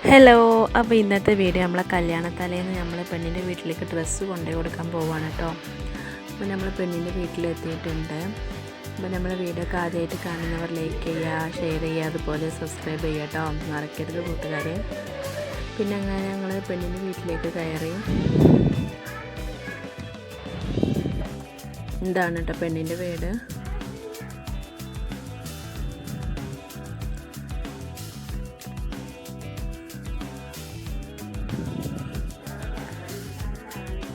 Hello, അപ്പോൾ ഇന്നത്തെ video നമ്മളെ കല്യാണത്തലേന്ന് നമ്മൾ പെണ്ണിൻ്റെ വീട്ടിലേക്ക് ഡ്രസ്സ് കൊണ്ടുപോയി കൊടുക്കാൻ പോവുകയാണ് കേട്ടോ. അപ്പോൾ നമ്മൾ പെണ്ണിൻ്റെ വീട്ടിലെത്തിയിട്ടുണ്ട്. അപ്പോൾ നമ്മൾ വീഡിയോ ഒക്കെ ആദ്യമായിട്ട് കാണുന്നവർ ലൈക്ക് ചെയ്യുക, ഷെയർ ചെയ്യുക, അതുപോലെ സബ്സ്ക്രൈബ് ചെയ്യുക കേട്ടോ, മറക്കരുത് കൂട്ടുകാരെ. പിന്നെ അങ്ങനെ ഞങ്ങൾ പെണ്ണിൻ്റെ വീട്ടിലേക്ക് കയറി. ഇതാണ് കേട്ടോ പെണ്ണിൻ്റെ വീട്.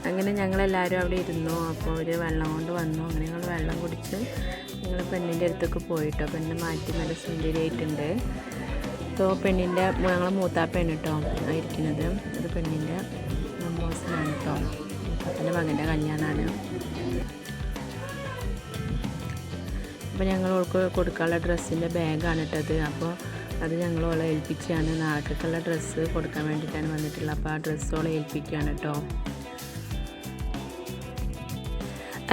അങ്ങനെ ഞങ്ങളെല്ലാവരും അവിടെ ഇരുന്നു. അപ്പോൾ ഒരു വെള്ളം കൊണ്ട് വന്നു. അങ്ങനെ ഞങ്ങൾ വെള്ളം കുടിച്ച് ഞങ്ങൾ പെണ്ണിൻ്റെ അടുത്തൊക്കെ പോയിട്ടോ. പെണ്ണിനെ മാറ്റി നല്ല സുന്ദരിയായിട്ടുണ്ട്. അപ്പോൾ പെണ്ണിൻ്റെ ഞങ്ങളെ മൂത്താപ്പയാണ് കേട്ടോ ഇരിക്കുന്നത്. അത് പെണ്ണിൻ്റെ മോശനാണ് കേട്ടോ. മൂത്താപ്പൻ്റെ മകൻ്റെ കല്യാണമാണ്. അപ്പോൾ ഞങ്ങൾ അവൾക്ക് കൊടുക്കാനുള്ള ഡ്രസ്സിൻ്റെ ബാഗാണ് ഇട്ടത്. അപ്പോൾ അത് ഞങ്ങൾ ഓളെ ഏൽപ്പിച്ചാണ്. നാളേക്കുള്ള ഡ്രസ്സ് കൊടുക്കാൻ വേണ്ടിയിട്ടാണ് വന്നിട്ടുള്ളത്. അപ്പോൾ ആ ഡ്രസ്സ് ഓളെ ഏൽപ്പിക്കുകയാണ് കേട്ടോ.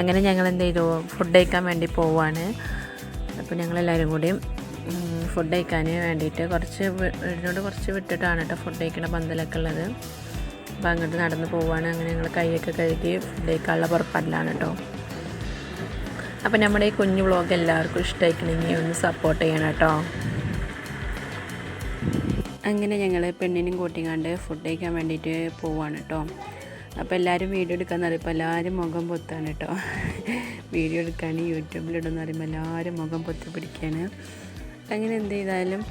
അങ്ങനെ ഞങ്ങൾ എന്ത് ചെയ്തു, ഫുഡ് കഴിക്കാൻ വേണ്ടി പോവാണ്. അപ്പോൾ ഞങ്ങളെല്ലാവരും കൂടി ഫുഡ് കഴിക്കാൻ വേണ്ടിയിട്ട് വീടിനോട് കുറച്ച് വിട്ടിട്ടാണ് കേട്ടോ ഫുഡ് കഴിക്കണ പന്തലൊക്കെ ഉള്ളത്. അപ്പോൾ അങ്ങോട്ട് നടന്ന് പോവാണ്. അങ്ങനെ ഞങ്ങൾ കൈയൊക്കെ കഴുകി ഫുഡ് കഴിക്കാനുള്ള പുറപ്പാടിലാണ് കേട്ടോ. അപ്പോൾ നമ്മുടെ ഈ കുഞ്ഞു വ്ളോഗ് എല്ലാവർക്കും ഇഷ്ടമായിക്കണമെങ്കിൽ ഒന്ന് സപ്പോർട്ട് ചെയ്യണം കേട്ടോ. അങ്ങനെ ഞങ്ങൾ പെണ്ണിനും കൂട്ടിക്കാണ്ട് ഫുഡ് കഴിക്കാൻ വേണ്ടിയിട്ട് പോവാണ് കേട്ടോ. അപ്പോൾ എല്ലാവരും വീഡിയോ എടുക്കാമെന്ന് പറയുമ്പോൾ എല്ലാവരും മുഖം പൊത്താണ് കേട്ടോ. വീഡിയോ എടുക്കാൻ യൂട്യൂബിലിടുമെന്ന് പറയുമ്പോൾ എല്ലാവരും മുഖം പൊത്തി പിടിക്കുകയാണ്. അങ്ങനെ എന്ത് ചെയ്താലും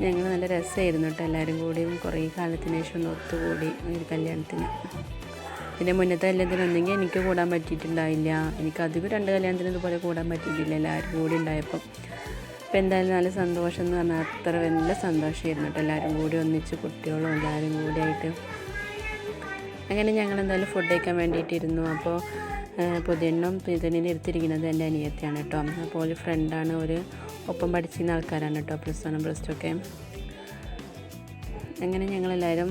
ഞങ്ങൾ നല്ല രസമായിരുന്നു കേട്ടോ. എല്ലാവരും കൂടിയും കുറേ കാലത്തിന് ശേഷം ഒന്ന് ഒത്തുകൂടി ഒരു കല്യാണത്തിന്. ഇതിൻ്റെ മുന്നത്തെ കല്യാണത്തിനൊന്നെങ്കിൽ എനിക്ക് കൂടാൻ പറ്റിയിട്ടുണ്ടായില്ല. എനിക്കധികം 2 കല്യാണത്തിന് ഇതുപോലെ കൂടാൻ പറ്റിയിട്ടില്ല എല്ലാവരും കൂടി ഉണ്ടായപ്പോൾ. അപ്പോൾ എന്തായാലും നല്ല സന്തോഷം എന്ന് പറഞ്ഞാൽ അത്ര വലിയ സന്തോഷമായിരുന്നു കേട്ടോ. എല്ലാവരും കൂടി ഒന്നിച്ച് കുട്ടികളും എല്ലാവരും കൂടിയായിട്ട്. അങ്ങനെ ഞങ്ങൾ എന്തായാലും ഫുഡ് കഴിക്കാൻ വേണ്ടിയിട്ടിരുന്നു. അപ്പോൾ പുതിയെണ്ണം പുതിയണ്ണിനെ എടുത്തിരിക്കുന്നത് എൻ്റെ അനിയത്തിയാണ് കേട്ടോ. അപ്പോൾ ഒരു ഫ്രണ്ടാണ്, ഒരു ഒപ്പം പഠിച്ചിരുന്ന ആൾക്കാരാണ് കേട്ടോ, +1 +2 ഒക്കെ. അങ്ങനെ ഞങ്ങളെല്ലാവരും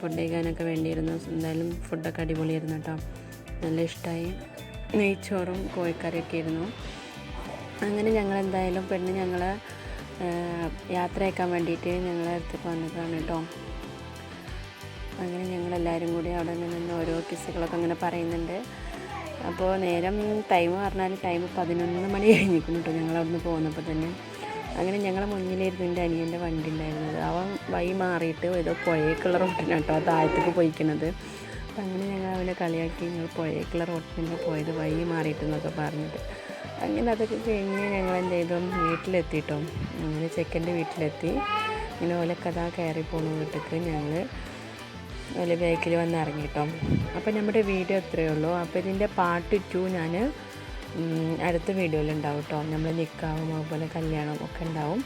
ഫുഡ് കഴിക്കാനൊക്കെ വേണ്ടിയിരുന്നു. എന്തായാലും ഫുഡൊക്കെ അടിപൊളിയായിരുന്നു കേട്ടോ. നല്ല ഇഷ്ടമായി. നെയ്ച്ചോറും കോഴിക്കറിയൊക്കെ ആയിരുന്നു. അങ്ങനെ ഞങ്ങളെന്തായാലും പെണ്ണ് ഞങ്ങളെ യാത്ര അയക്കാൻ വേണ്ടിയിട്ട് ഞങ്ങളെ അടുത്തേക്ക് വന്നതാണ് കേട്ടോ. അങ്ങനെ ഞങ്ങളെല്ലാവരും കൂടി അവിടെ നിന്ന് ഓരോ കിസ്സുകളൊക്കെ അങ്ങനെ പറയുന്നുണ്ട്. അപ്പോൾ ടൈം പറഞ്ഞാൽ 11 മണി കഴിഞ്ഞിരിക്കുന്നു കേട്ടോ ഞങ്ങളവിടെ നിന്ന് പോകുന്നപ്പോൾ തന്നെ. അങ്ങനെ ഞങ്ങളെ മുന്നിലായിരുന്നു എൻ്റെ അനിയൻ്റെ വണ്ടി ഉണ്ടായിരുന്നത്. അവൻ വഴി മാറിയിട്ട് ഏതോ പുഴയ്ക്കുള്ള റോട്ടിനാണ് കേട്ടോ താഴത്തേക്ക് പോയിക്കുന്നത്. അപ്പം അങ്ങനെ ഞങ്ങൾ അവനെ കളിയാക്കി ഞങ്ങൾ പുഴയ്ക്കുള്ള റോട്ടിന് പോയത് വഴി മാറിയിട്ടെന്നൊക്കെ പറഞ്ഞിട്ട്. അങ്ങനെ അതൊക്കെ കഴിഞ്ഞ് ഞങ്ങൾ എന്ത് ചെയ്തു, വീട്ടിലെത്തിയിട്ടോ. അങ്ങനെ ചെക്കൻ്റെ വീട്ടിലെത്തി. ഇങ്ങനെ ഓലക്കഥ കയറി പോകുന്ന വീട്ടിലേക്ക് ഞങ്ങൾ ഒരു ബൈക്കിൽ വന്ന് ഇറങ്ങി കേട്ടോ. അപ്പോൾ നമ്മുടെ വീഡിയോ ഇത്രയേ ഉള്ളൂ. അപ്പോൾ ഇതിൻ്റെ പാർട്ട് 2 ഞാൻ അടുത്ത വീഡിയോയിലുണ്ടാവും കേട്ടോ. നമ്മൾ നിക്കാവും അതുപോലെ കല്യാണം ഒക്കെ ഉണ്ടാവും.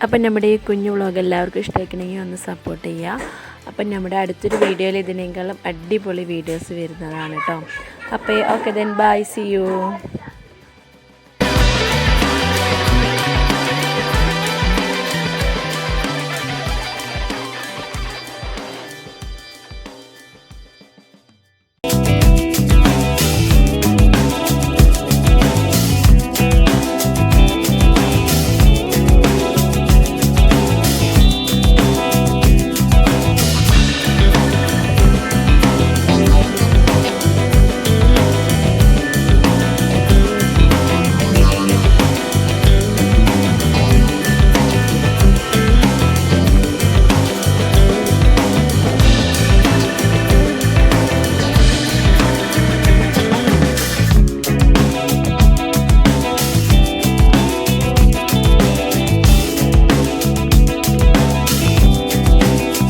അപ്പം നമ്മുടെ ഈ കുഞ്ഞു വ്ളോഗ് എല്ലാവർക്കും ഇഷ്ടമാക്കണമെങ്കിൽ ഒന്ന് സപ്പോർട്ട് ചെയ്യുക. അപ്പം നമ്മുടെ അടുത്തൊരു വീഡിയോയിൽ ഇതിനേക്കാളും അടിപൊളി വീഡിയോസ് വരുന്നതാണ് കേട്ടോ. അപ്പോൾ okay then bye, see U.